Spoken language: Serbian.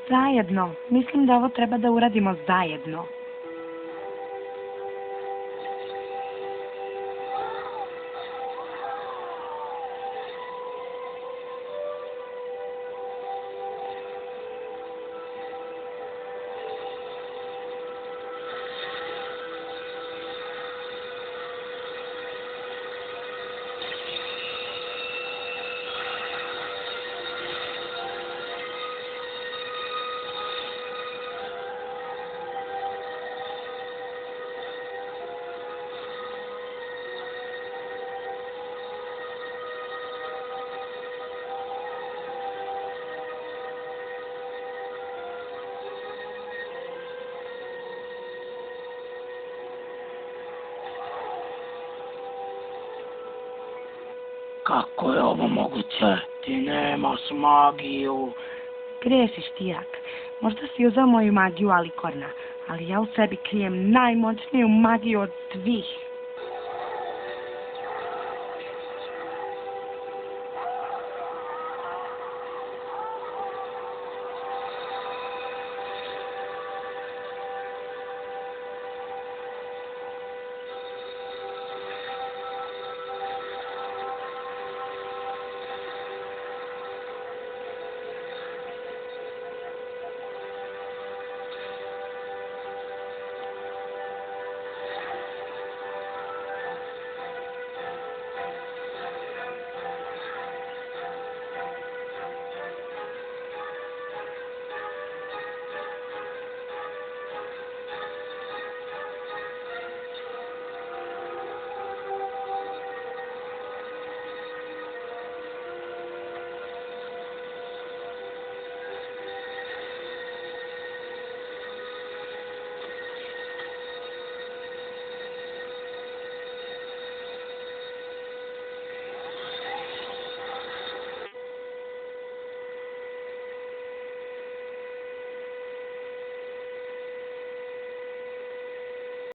Zajedno. Mislim da ovo treba da uradimo zajedno. Kako je ovo moguće? Ti nemaš magiju. Grešiš, Tijak. Možda si uzeo moju magiju alikorna, ali ja u sebi krijem najmoćniju magiju od svih.